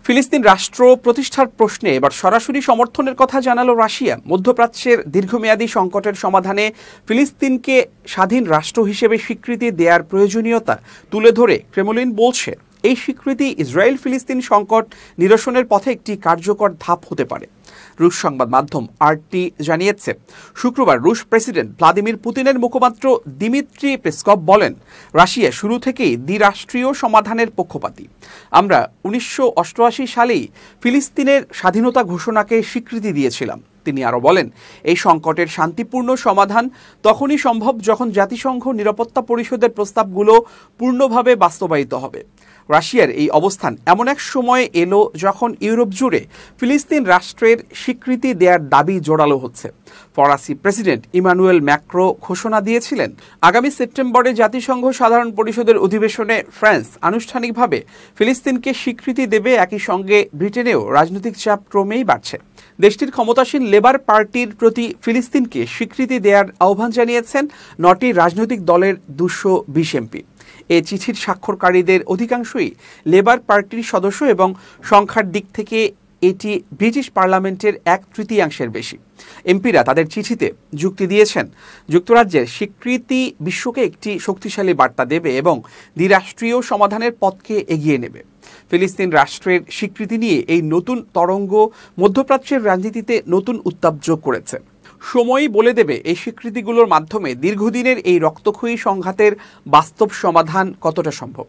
ফিলিস্তিন রাষ্ট্র প্রতিষ্ঠার প্রশ্নে এবার সরাসরি সমর্থনের কথা জানালো রাশিয়া। মধ্যপ্রাচ্যের দীর্ঘমেয়াদী সংকটের সমাধানে ফিলিস্তিনকে স্বাধীন রাষ্ট্র হিসেবে স্বীকৃতি দেওয়ার প্রয়োজনীয়তা তুলে ধরে ক্রেমলিন বলছে, এই স্বীকৃতি ইসরায়েল ফিলিস্তিন সংকট নিরসনের পথে একটি কার্যকর ধাপ হতে পারে। রুশ সংবাদ মাধ্যম আরটি জানিয়েছে, শুক্রবার রুশ প্রেসিডেন্ট ভ্লাদিমির পুতিনের মুখপাত্র দিমিত্রি পেসকভ বলেন, রাশিয়া শুরু থেকেই দ্বিরাষ্ট্রীয় সমাধানের পক্ষপাতী। আমরা 1988 সালেই ফিলিস্তিনের স্বাধীনতা ঘোষণাকে স্বীকৃতি দিয়েছিলাম। তিনি আরও বলেন, এই সংকটের শান্তিপূর্ণ সমাধান তখনই সম্ভব যখন জাতিসংঘ নিরাপত্তা পরিষদের প্রস্তাবগুলো পূর্ণভাবে বাস্তবায়িত হবে। রাশিয়ার এই অবস্থান এমন এক সময়ে এলো যখন ইউরোপ জুড়ে ফিলিস্তিন রাষ্ট্রের স্বীকৃতি দেওয়ার দাবি জোরালো হচ্ছে। ফরাসি প্রেসিডেন্ট ইমানুয়েল ম্যাক্রো ঘোষণা দিয়েছিলেন, আগামী সেপ্টেম্বরে জাতিসংঘ সাধারণ পরিষদের অধিবেশনে ফ্রান্স আনুষ্ঠানিকভাবে ফিলিস্তিনকে স্বীকৃতি দেবে। একই সঙ্গে ব্রিটেনেও রাজনৈতিক চাপ ক্রমেই বাড়ছে। দেশটির ক্ষমতাসীন লেবার পার্টির প্রতি ফিলিস্তিনকে স্বীকৃতি দেওয়ার আহ্বান জানিয়েছেন 9টি রাজনৈতিক দলের 220 এমপি। এ চিঠির স্বাক্ষরকারীদের অধিকাংশই লেবার পার্টির সদস্য এবং সংখ্যার দিক থেকে এটি ব্রিটিশ পার্লামেন্টের 1/3 বেশি। এমপিরা তাদের চিঠিতে যুক্তি দিয়েছেন, যুক্তরাজ্যের স্বীকৃতি বিশ্বকে একটি শক্তিশালী বার্তা দেবে এবং দ্বিরাষ্ট্রীয় সমাধানের পথকে এগিয়ে নেবে। ফিলিস্তিন রাষ্ট্রের স্বীকৃতি নিয়ে এই নতুন তরঙ্গ মধ্যপ্রাচ্যের রাজনীতিতে নতুন উত্তাপ যোগ করেছে। সময়ই বলে দেবে এই স্বীকৃতিগুলোর মাধ্যমে দীর্ঘদিনের এই রক্তক্ষয়ী সংঘাতের বাস্তব সমাধান কতটা সম্ভব।